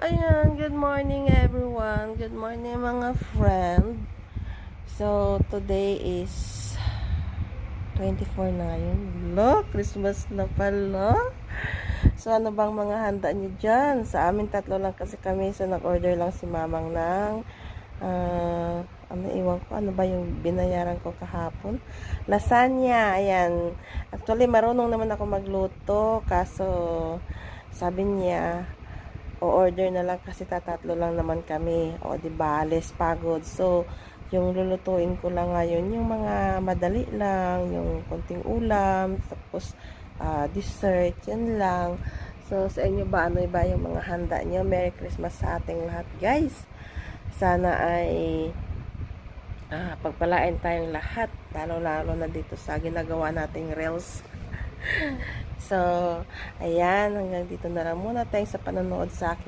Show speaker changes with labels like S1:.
S1: Ayan, good morning everyone. Good morning mga friend. So, today is 24 na yun. Lo, Christmas na pala. So, ano bang mga handa niyo dyan? Sa amin tatlo lang kasi kami. So, nag-order lang si mamang ng iwan ko, ano ba yung binayaran ko kahapon? Lasagna, ayan. Actually, marunong naman ako magluto. Kaso, sabi niya, o-order na lang kasi tatatlo lang naman kami. O, di ba? Less pagod. So, yung lulutuin ko lang ngayon, yung mga madali lang, yung konting ulam, tapos dessert, yan lang. So, sa inyo ba, ano ba yung mga handa nyo? Merry Christmas sa ating lahat, guys. Sana ay pagpalain tayong lahat, lalo-lalo na dito sa ginagawa nating reels. So, ayan, hanggang dito na lang muna. Thanks sa panonood sa akin.